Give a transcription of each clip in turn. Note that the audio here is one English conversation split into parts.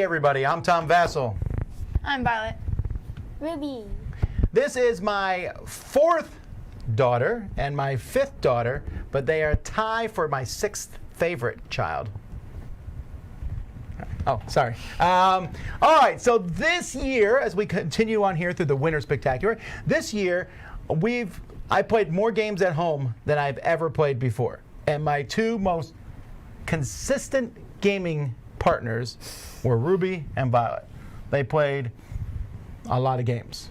Hey everybody, I'm Tom Vassell. I'm Violet. Ruby. This is my fourth daughter and my fifth daughter, but they are a tie for my sixth favorite child. Oh, sorry. All right, so this year, as we continue on here through the Winter Spectacular, this year I played more games at home than I've ever played before. And my two most consistent gaming partners were Ruby and Violet. They played a lot of games.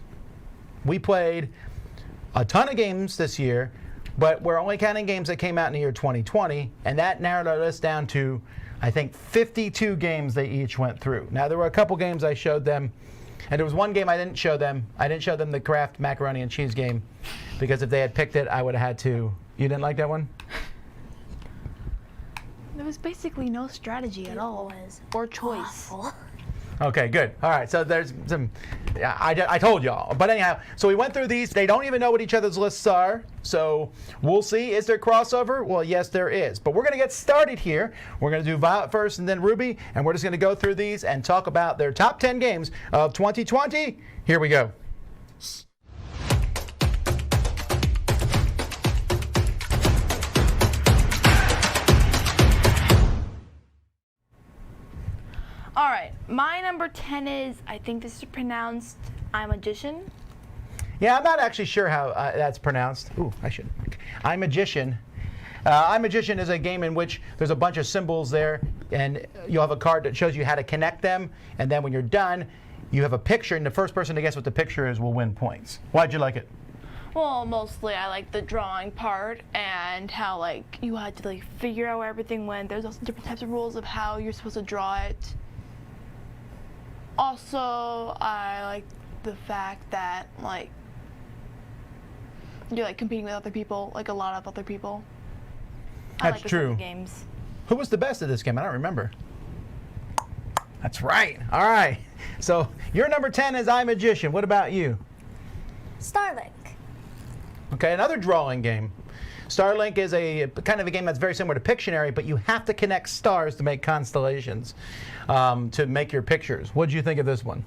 We played a ton of games this year, but we're only counting games that came out in the year 2020, and that narrowed our list down to, I think, 52 games they each went through. Now, there were a couple games I showed them, and there was one game I didn't show them. I didn't show them the Kraft macaroni and cheese game, because if they had picked it, I would have had to. You didn't like that one? There was basically no strategy at all, or choice. Awful. Okay, good. All right, so there's some, yeah, I told y'all. But anyhow, so we went through these. They don't even know what each other's lists are. So we'll see. Is there crossover? Well, yes, there is. But we're going to get started here. We're going to do Violet first and then Ruby. And we're just going to go through these and talk about their top 10 games of 2020. Here we go. All right, my number 10 is, I think this is pronounced, I'm Magician. Yeah, I'm not actually sure how that's pronounced. Ooh, I should. I'm Magician. I'm Magician is a game in which there's a bunch of symbols there, and you'll have a card that shows you how to connect them, and then when you're done, you have a picture, and the first person to guess what the picture is will win points. Why'd you like it? Well, mostly I like the drawing part and how you had to figure out where everything went. There's also different types of rules of how you're supposed to draw it. Also, I like the fact that you're competing with other people, a lot of other people. That's I like true. Games. Who was the best at this game? I don't remember. That's right. All right. So your number 10 is I'm Magician. What about you? Starlink. Okay, another drawing game. Starlink is a kind of a game that's very similar to Pictionary, but you have to connect stars to make constellations to make your pictures. What did you think of this one?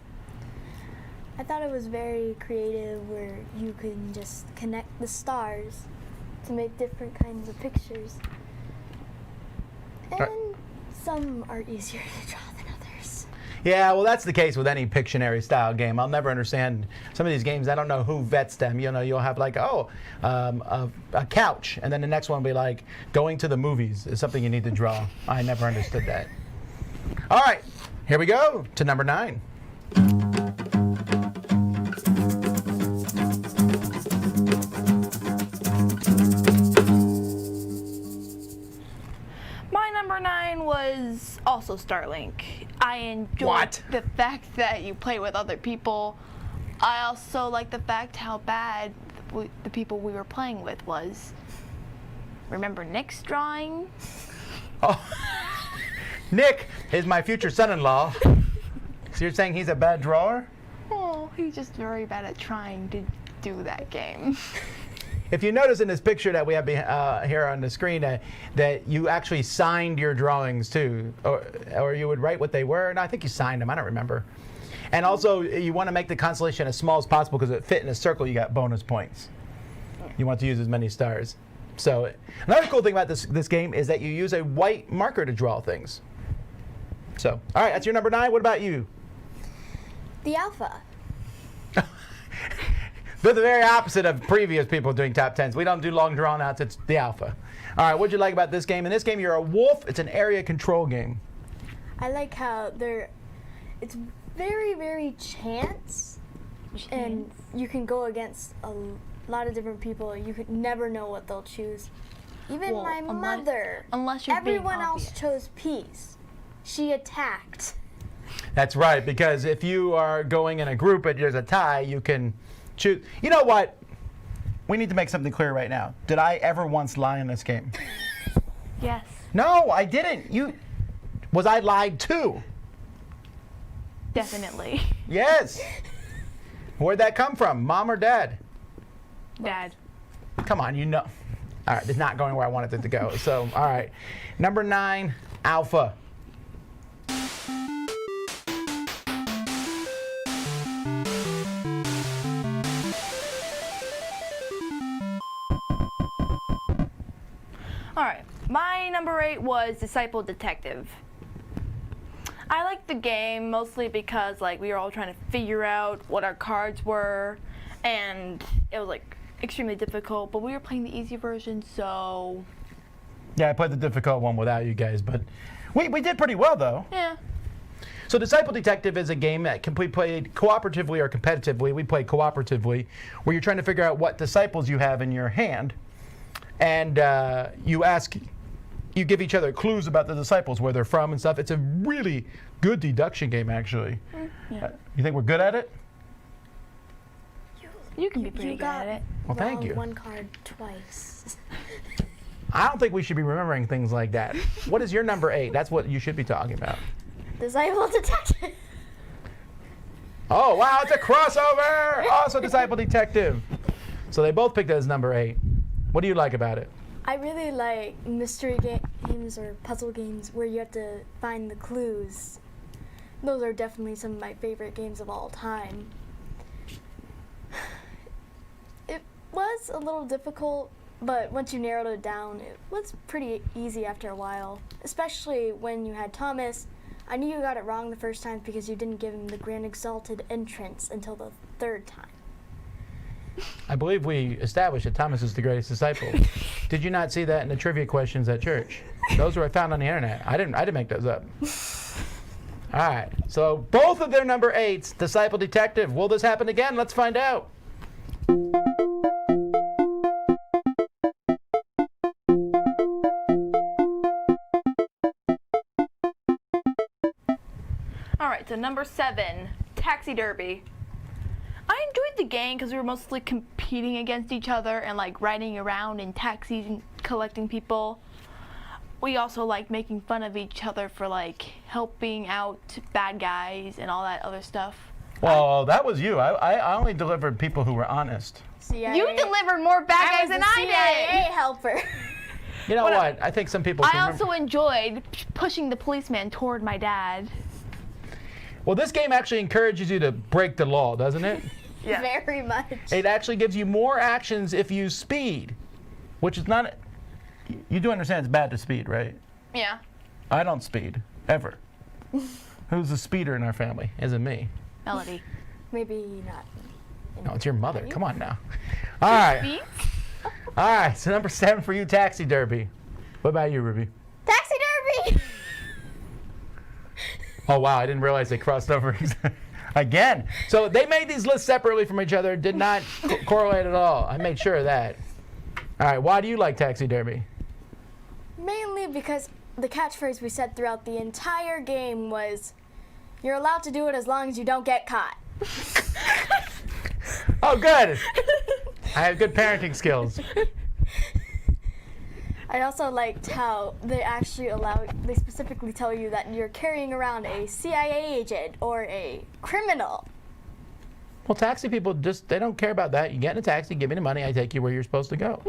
I thought it was very creative where you can just connect the stars to make different kinds of pictures. And some are easier to draw than others. Yeah, well, that's the case with any Pictionary style game. I'll never understand some of these games. I don't know who vets them. You know, you'll have a couch, and then the next one will be going to the movies is something you need to draw. I never understood that. All right, here we go to number 9. My number 9 was also Starlink. I enjoyed the fact that you play with other people. I also like the fact how bad the people we were playing with was. Remember Nick's drawing? Oh, Nick is my future son-in-law. So you're saying he's a bad drawer? Oh, he's just very bad at trying to do that game. If you notice in this picture that we have here on the screen that you actually signed your drawings too, or you would write what they were, and I think you signed them, I don't remember. And also, you want to make the constellation as small as possible because if it fit in a circle, you got bonus points. You want to use as many stars. So another cool thing about this game is that you use a white marker to draw things. So, all right, that's your number 9. What about you? The Alpha. They're the very opposite of previous people doing top 10s. We don't do long drawn outs, it's the Alpha. All right, what'd you like about this game? In this game, you're a wolf. It's an area control game. I like how it's very, very chance, and you can go against a lot of different people. You could never know what they'll choose. Even my mother. Unless you're everyone being else obvious. chose peace. She attacked. That's right, because if you are going in a group and there's a tie, you can choose. You know what? We need to make something clear right now. Did I ever once lie in this game? Yes. No, I didn't. Was I lied to? Definitely. Yes. Where'd that come from? Mom or dad? Dad. Come on, you know. All right, it's not going where I wanted it to go. So, all right. Number 9, Alpha. All right, my number 8 was Disciple Detective. I liked the game mostly because like we were all trying to figure out what our cards were, and it was like extremely difficult. But we were playing the easy version, so Yeah, I played the difficult one without you guys, but we did pretty well though. yeah. So Disciple Detective is a game that can be played cooperatively or competitively. We play cooperatively, where you're trying to figure out what disciples you have in your hand, and you give each other clues about the disciples, where they're from and stuff. It's a really good deduction game, actually. Yeah. You think we're good at it? You can be pretty good got at it. Well, thank wrong you. one card twice. I don't think we should be remembering things like that. What is your number 8? That's what you should be talking about. Disciple Detective. Oh, wow, it's a crossover! Also Disciple Detective. So they both picked it as number 8. What do you like about it? I really like mystery games or puzzle games where you have to find the clues. Those are definitely some of my favorite games of all time. It was a little difficult, but once you narrowed it down, it was pretty easy after a while. Especially when you had Thomas. I knew you got it wrong the first time because you didn't give him the Grand Exalted entrance until the third time. I believe we established that Thomas is the greatest disciple. Did you not see that in the trivia questions at church? Those were I found on the internet. I didn't make those up. All right. So both of their number 8s, Disciple Detective. Will this happen again? Let's find out. All right, so number 7, Taxi Derby. I enjoyed the game because we were mostly competing against each other and like riding around in taxis and collecting people. We also liked making fun of each other for like helping out bad guys and all that other stuff. Well, that was you. I only delivered people who were honest. CIA. You delivered more bad I guys was than the I CIA did. helper. You know what? I think some people I can also enjoyed pushing the policeman toward my dad. Well, this game actually encourages you to break the law, doesn't it? Yeah. Very much. It actually gives you more actions if you speed, which is not. You do understand it's bad to speed, right? Yeah. I don't speed, ever. Who's the speeder in our family? Isn't me. Melody. Maybe not. No, it's your mother. Come on now. All right. Beats? All right. So number 7 for you, Taxi Derby. What about you, Ruby? Taxi Derby! Oh, wow. I didn't realize they crossed over again. So they made these lists separately from each other, did not correlate at all. I made sure of that. All right. Why do you like Taxi Derby? Mainly because the catchphrase we said throughout the entire game was, "You're allowed to do it as long as you don't get caught." Oh, good. I have good parenting skills. I also liked how they specifically tell you that you're carrying around a CIA agent or a criminal. Well, taxi people they don't care about that. You get in a taxi, give me the money, I take you where you're supposed to go.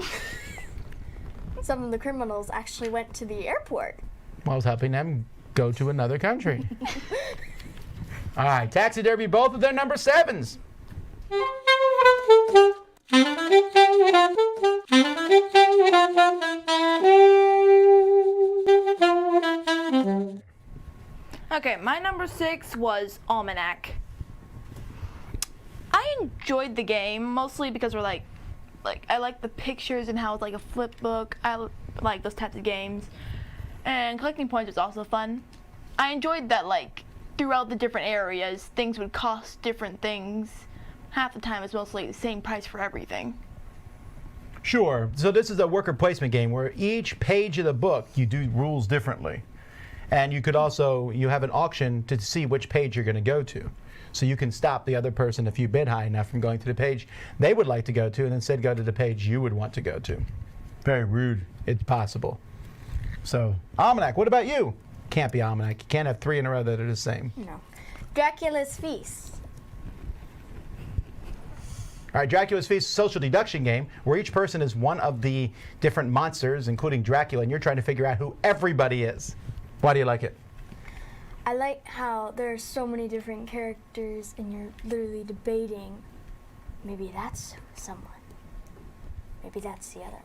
Some of the criminals actually went to the airport. I was helping them go to another country. All right, Taxi Derby, both of their number 7s. Okay, my number 6 was Almanac. I enjoyed the game mostly because we're like I like the pictures and how it's like a flip book. I like those types of games. And collecting points was also fun. I enjoyed that like throughout the different areas, things would cost different things. Half the time it's mostly the same price for everything. Sure. So this is a worker placement game where each page of the book you do rules differently. And you could also, you have an auction to see which page you're going to go to. So you can stop the other person if you bid high enough from going to the page they would like to go to and instead go to the page you would want to go to. Very rude. It's possible. So, Almanac, what about you? Can't be Almanac. You can't have 3 in a row that are the same. No. Dracula's Feast. All right, Dracula's Feast is a social deduction game where each person is one of the different monsters, including Dracula, and you're trying to figure out who everybody is. Why do you like it? I like how there are so many different characters and you're literally debating, maybe that's someone. Maybe that's the other one.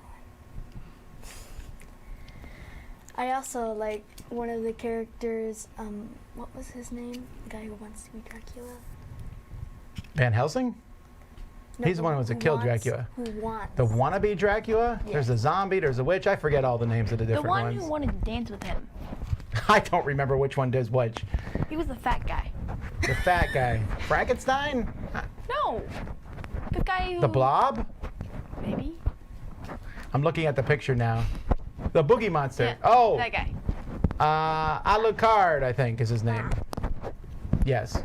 I also like one of the characters. What was his name? The guy who wants to be Dracula. Van Helsing? No, He's the one who wants to kill wants- Dracula. Who wants? The wannabe Dracula? Yeah. There's a zombie, there's a witch. I forget all the names of the The different one ones. who wanted to dance with him. I don't remember which one does which. He was the fat guy. The fat guy. Frankenstein? No. The guy who. The Blob? Maybe. I'm looking at the picture now. The Boogie Monster. Yeah, Oh, that guy. Alucard, I think is his name. Yes.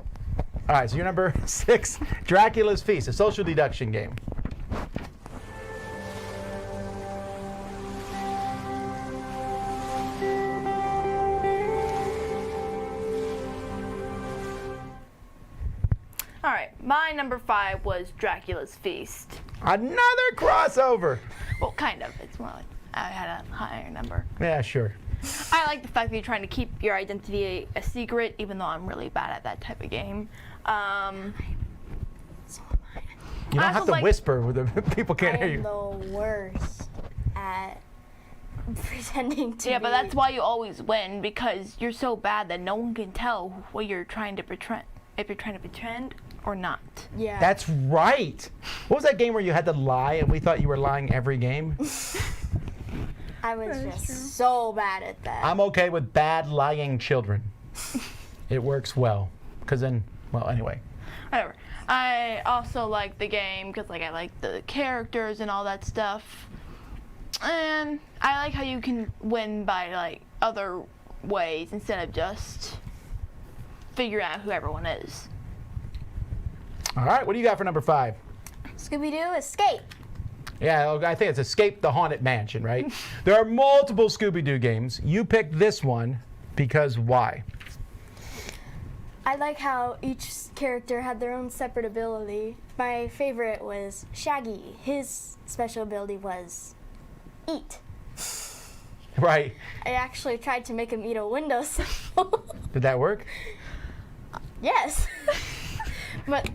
All right, so you're number 6, Dracula's Feast, a social deduction game. All right. My number 5 was Dracula's Feast. Another crossover. Well, kind of. It's more like I had a higher number. Yeah, sure. I like the fact that you're trying to keep your identity a secret, even though I'm really bad at that type of game. So am I. You don't I have also to like- whisper where the people I can't hear am you. the worst at pretending to Yeah, be. but that's why you always win, because you're so bad that no one can tell what you're trying to pretend, if you're trying to pretend or not. Yeah. That's right. What was that game where you had to lie and we thought you were lying every game? I was just so bad at that. I'm okay with bad lying children. It works well. Because then, well, anyway. Whatever. I also like the game because I like the characters and all that stuff. And I like how you can win by like other ways instead of just figuring out who everyone is. All right, what do you got for number 5? Scooby-Doo Escape. Yeah, I think it's Escape the Haunted Mansion, right? There are multiple Scooby-Doo games. You picked this one because why? I like how each character had their own separate ability. My favorite was Shaggy. His special ability was eat. Right. I actually tried to make him eat a windowsill. Did that work? Yes. But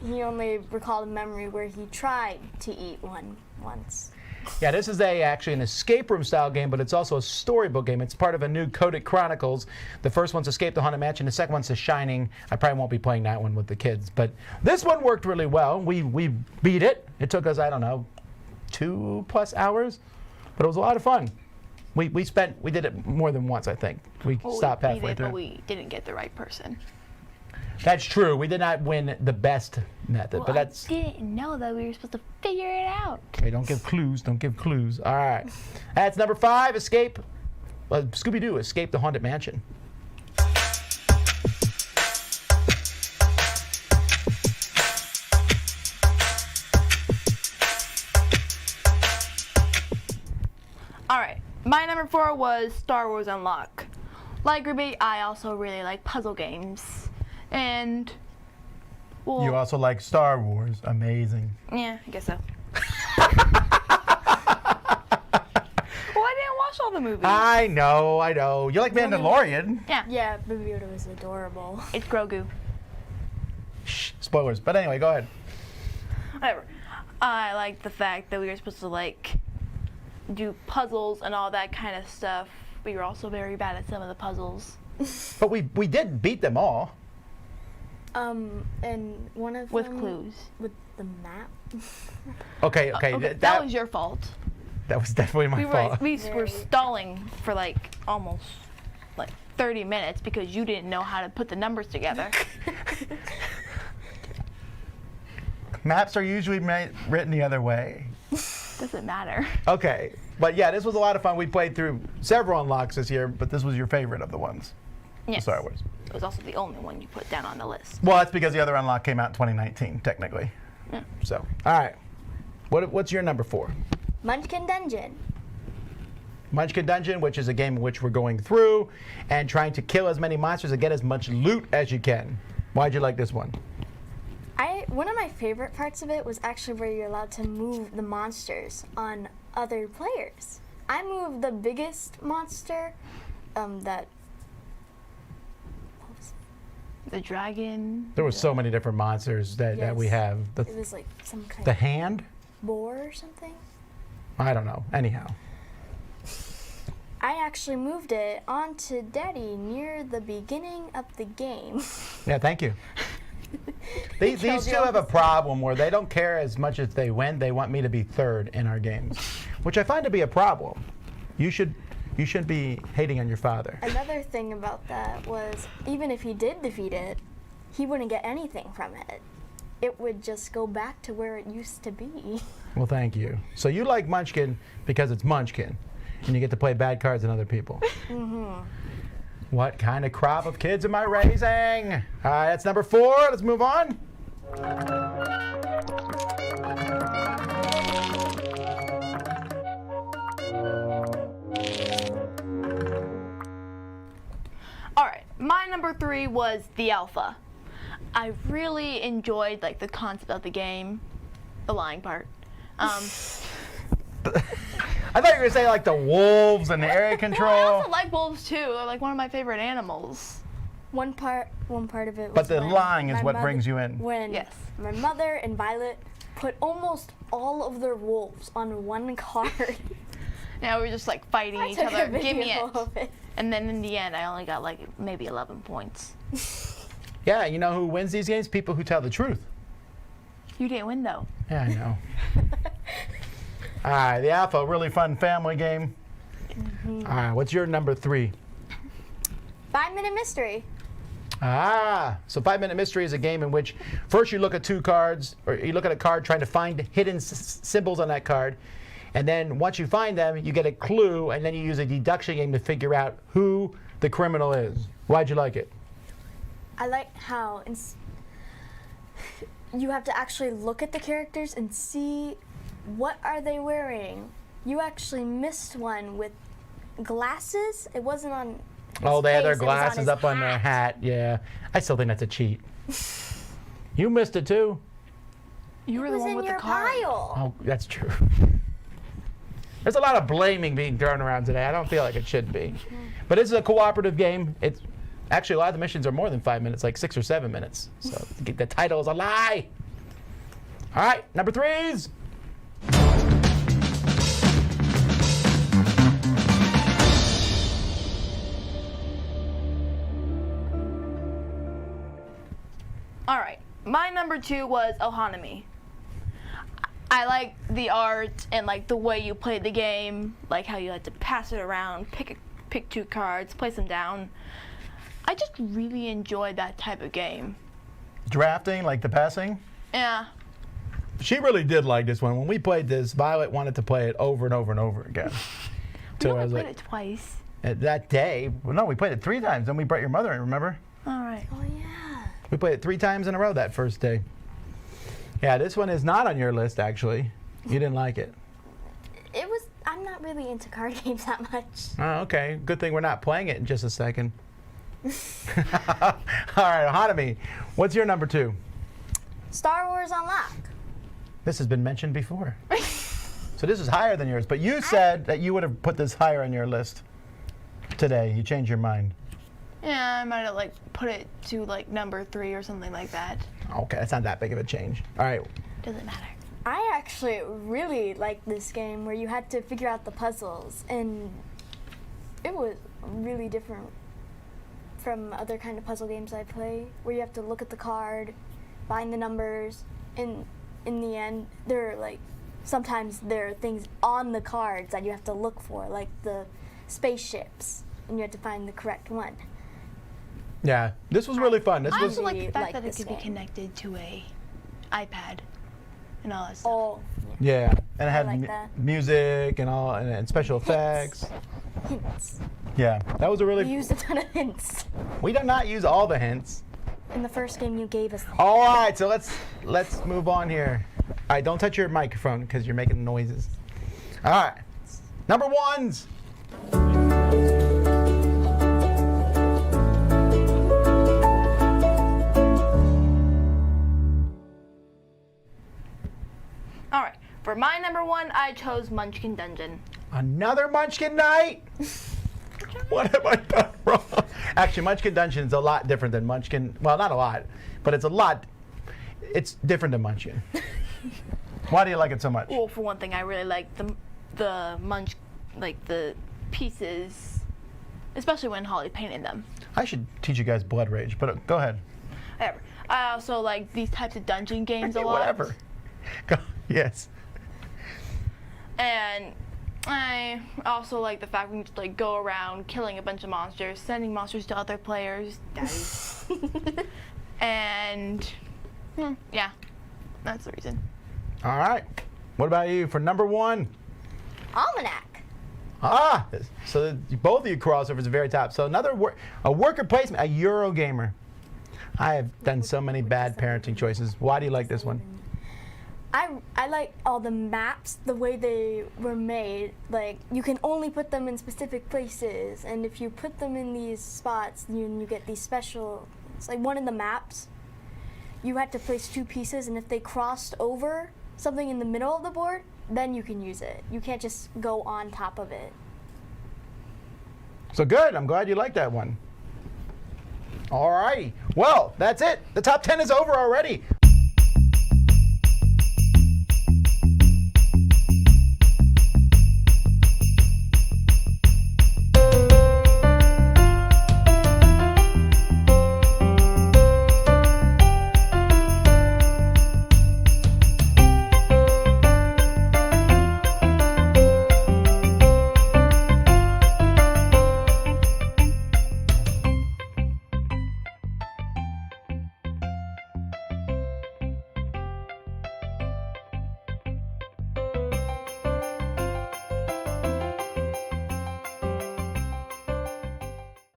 he only recalled a memory where he tried to eat one once. Yeah, this is actually an escape room style game, but it's also a storybook game. It's part of a new Codec Chronicles. The first one's Escape the Haunted Mansion. The second one's The Shining. I probably won't be playing that one with the kids, but this one worked really well. We beat it. It took us, I don't know, 2+ hours, but it was a lot of fun. We did it more than once, I think. We stopped we halfway did, through. but we didn't get the right person. That's true. We did not win the best method, but that's. I didn't know that we were supposed to figure it out. Okay, don't give clues. Don't give clues. All right. That's number 5, Scooby-Doo, Escape the Haunted Mansion. All right. My number 4 was Star Wars Unlock. Like Ruby, I also really like puzzle games. And, well, You also like Star Wars. Amazing. yeah, I guess so. Well, I didn't watch all the movies. I know. You like Mandalorian. Yeah, Yeah, Baby Yoda was adorable. it's Grogu. Shh, spoilers. But anyway, go ahead. Whatever. I like the fact that we were supposed to like do puzzles and all that kind of stuff. We were also very bad at some of the puzzles. But we did beat them all. And one of With them clues. with the map. Okay. Okay, that was your fault. that was definitely my fault. We were Very. stalling for like almost like 30 minutes because you didn't know how to put the numbers together. Maps are usually written the other way. Doesn't matter. Okay. But yeah, this was a lot of fun. We played through several unlocks this year, but this was your favorite of the ones. Yes. Star Wars. It was also the only one you put down on the list. Well, that's because the other unlock came out in 2019, technically. Yeah. So, all right. What's your number 4? Munchkin Dungeon. Munchkin Dungeon, which is a game in which we're going through and trying to kill as many monsters and get as much loot as you can. Why'd you like this one? One of my favorite parts of it was actually where you're allowed to move the monsters on other players. I moved the biggest monster, that. What was The dragon. There were so many different monsters that we Yes. have. it? It was like some kind The of hand? boar or something. I don't know. Anyhow. I actually moved it onto Daddy near the beginning of the game. Yeah, thank you. These two have a problem where they don't care as much as they win. They want me to be third in our games, which I find to be a problem. You shouldn't be hating on your father. Another thing about that was, even if he did defeat it, he wouldn't get anything from it. It would just go back to where it used to be. Well, thank you. So you like Munchkin because it's Munchkin, and you get to play bad cards than other people. Mm-hmm. What kind of crop of kids am I raising? All right, that's number 4. Let's move on. All right, my number 3 was the Alpha. I really enjoyed like the concept of the game, the lying part. I thought you were gonna say like the wolves and the area Well, I control. also like wolves too. They're like one of my favorite animals. One part of it was But the when lying is my what mother- brings you in. When Yes. my mother and Violet put almost all of their wolves on one card. Now we're just like fighting I each took a other. Give me video it. of it. And then in the end, I only got like maybe 11 points. Yeah, you know who wins these games? People who tell the truth. You didn't win though. Yeah, I know. All right, the Alpha, really fun family game. All right, what's your number 3? 5-minute mystery. So 5-minute mystery is a game in which first you look at 2 cards, or you look at a card trying to find hidden symbols on that card, and then once you find them, you get a clue, and then you use a deduction game to figure out who the criminal is. Why'd you like it? I like how you have to actually look at the characters and see what are they wearing. You actually missed one with glasses. It wasn't on his Oh, they had their face, it was on glasses his up on their hat. Yeah, I still think that's a cheat. You missed it too. You were It the was one in with your the card. pile. Oh, that's true. There's a lot of blaming being thrown around today. I don't feel like it should be. But it's a cooperative game. It's actually a lot of the missions are more than 5 minutes, like 6 or 7 minutes. So the title is a lie. All right, number 3s. All right, my number 2 was Ohanami. I like the art and like the way you played the game, like how you had to pass it around, pick 2 cards, place them down. I just really enjoyed that type of game. Drafting, like the passing. Yeah. She really did like this one. When we played this, Violet wanted to play it over and over and over again. We So I only was played like, it twice. that day, well, no, we played it 3 times. Then we brought your mother in, remember? All right. Oh yeah. We played it 3 times in a row that first day. Yeah, this one is not on your list, actually. You didn't like it. It was. I'm not really into card games that much. Oh, okay. Good thing we're not playing it in just a second. All right, Hanami, what's your number 2? Star Wars Unlock. This has been mentioned before. So this is higher than yours, but you said that you would have put this higher on your list today. You changed your mind. Yeah, I might have like put it to like number 3 or something like that. Okay, that's not that big of a change. All right. Doesn't matter. I actually really liked this game where you had to figure out the puzzles, and it was really different from other kind of puzzle games I play, where you have to look at the card, find the numbers, and in the end, sometimes there are things on the cards that you have to look for, like the spaceships, and you have to find the correct one. Yeah, this was really fun. This I was also like the really fact like that it this could be game. connected to a iPad and all that stuff. Oh, yeah. yeah, and it had like that. music and all and special effects. Hints. Yeah, that was a We really. used a ton of hints. We did not use all the hints. In the first game, you gave us. All right, so let's move on here. All right, don't touch your microphone because you're making noises. All right, number 1s. All right, for my number 1, I chose Munchkin Dungeon. Another Munchkin night? What have I done wrong? Actually, Munchkin Dungeon is a lot different than Munchkin. Well, not a lot, but it's a lot. It's different than Munchkin. Why do you like it so much? Well, for one thing, I really like the pieces, especially when Holly painted them. I should teach you guys Blood Rage, but go ahead. Whatever. I also like these types of dungeon games a lot. Whatever. Go, yes. And I also like the fact we can just like go around killing a bunch of monsters, sending monsters to other players. And yeah, that's the reason. All right. What about you for number 1? Almanac. Ah, so both of you crossovers at the very top. So another a worker placement, a Eurogamer. I have done so many bad parenting choices. Why do you like this one? I like all the maps, the way they were made. Like, you can only put them in specific places, and if you put them in these spots, you get these special. It's like one of the maps. You had to place 2 pieces, and if they crossed over something in the middle of the board, then you can use it. You can't just go on top of it. So good. I'm glad you like that one. All righty. Well, that's it. The top 10 is over already.